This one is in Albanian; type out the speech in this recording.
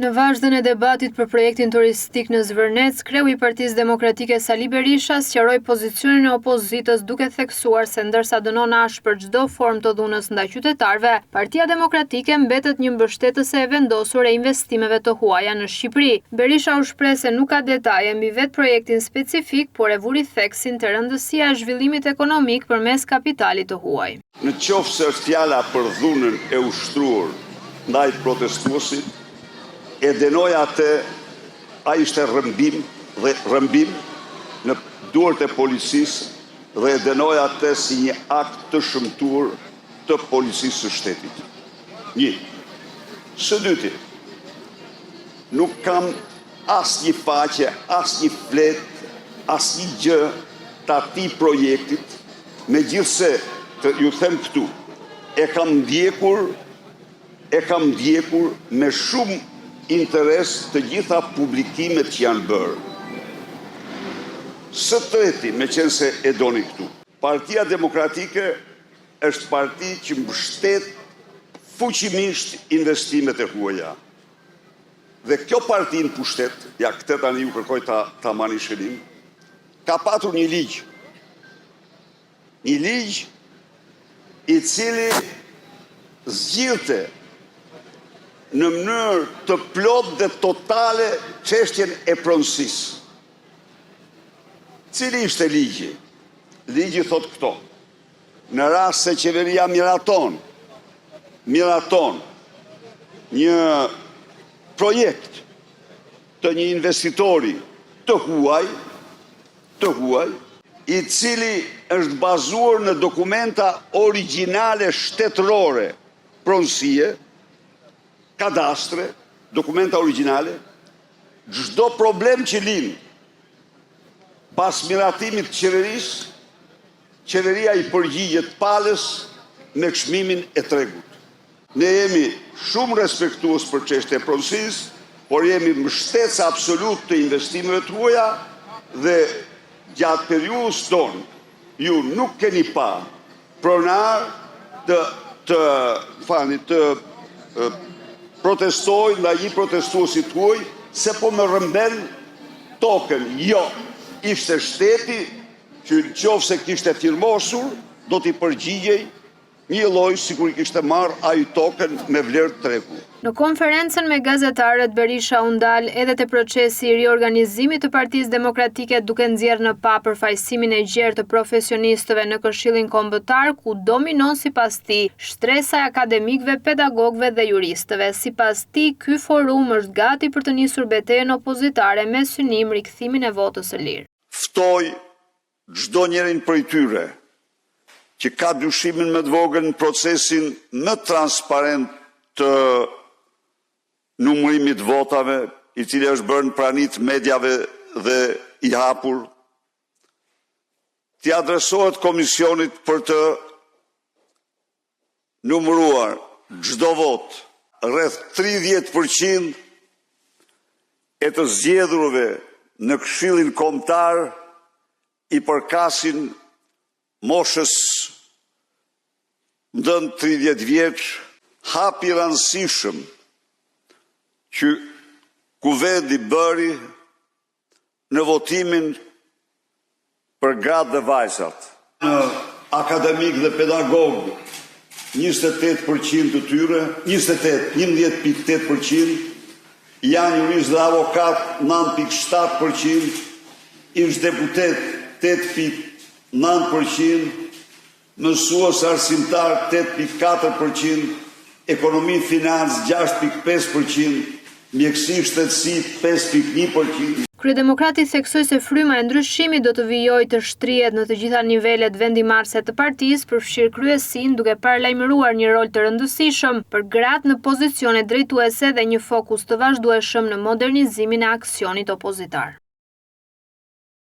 Në vazhdën e debatit për projektin turistik në Zvërnec, kreu i Partisë Demokratike Sali Berisha sqaroi pozicionin e opozitës duke theksuar se ndërsa dënon ashpër çdo formë të dhunës ndaj qytetarëve, Partia Demokratike mbetet një mbështetëse e vendosur e investimeve të huaja në Shqipëri. Berisha u shpreh se nuk ka detaje mbi vetë projektin specifik, por e vuri theksin te rëndësia e zhvillimit ekonomik përmes kapitalit të huaj. Në qoftë se është fjala për dhunën e ushtruar ndaj protestuesit, e denoja atë, a ishte rëmbim në duart e policisë dhe e denoja atë si një akt të shëmtuar të policisë së shtetit. Një. Së dyti, nuk kam asnjë faqe, asnjë flet, asnjë gjë të atij projektit, megjithse ju them këtu, e kam ndjekur me shumë interes të gjitha publikimet që janë bërë. Së treti, me qenë se e doni këtu, Partia Demokratike është parti që mbështet fuqimisht investimet e huaja. Dhe kjo parti në pushtet, ja këtë tani ju kërkoj ta mani shënim, ka patur një ligj. Një ligj i cili zgjidhte në mënyrë të plot dhe totale çështjen e pronësisë. Cili ishte ligji? Ligji thot këto: në rast se qeveria miraton një projekt të një investitori të huaj, i cili është bazuar në dokumenta origjinale shtetërore, pronësie, kadastre, dokumenta origjinale, çdo problem që lind pas miratimit të qeverisë, qeveria i përgjigjet palës me çmimin e tregut. Ne jemi shumë respektues për çështjen e pronësisë, por jemi mbështetës absolut të investimeve të huaja dhe gjatë periudhës tonë ju nuk keni pa pronar të protestojnë ndaj një protestuesit huaj se po më rëmben tokën. Jo, ishte shteti që nëse kishte firmosur, do t'i përgjigjej një lloj sikur i kishte marrë ai tokën me vlerë tregu. Në konferencën me gazetarët, Berisha u ndal edhe te procesi i riorganizimit të Partisë Demokratike duke nxjerrë në pa përfaqësimin e gjerë të profesionistëve në Këshillin Kombëtar, ku dominon sipas tij shtresa e akademikëve, pedagogëve dhe juristëve. Sipas tij, ky forum është gati për të nisur betejën opozitare me synim rikthimin e votës së lirë. Ftoj çdo njërin prej tyre që ka dyshimin më të vogël në procesin më transparent të numërimit votave, i cili është bërë në pranit mediave dhe i hapur, t'i adresohet komisionit për të numëruar çdo vot. Rreth 30% e të zgjedhurve në Këshillin Kombëtar i përkasin moshës ndën 30 vjeç, hap i rëndësishëm që kuvendi bëri në votimin për gratë dhe vajzat. Në akademik dhe pedagog, 28% të tyre, 11.8%, janë juristë dhe avokat, 9.7%, ish deputet 8.9%, mësues arsimtar 8.4%, ekonomi financë 6.5%, mjekësi shtetësi 5.1%. Kryedemokrati theksoi se fryma e ndryshimit do të vijojë të shtrihet në të gjitha nivelet vendimarrëse të partisë, përfshirë kryesinë, duke paralajmëruar një rol të rëndësishëm për gratë në pozicione drejtuese dhe një fokus të vazhdueshëm në modernizimin e aksionit opozitar.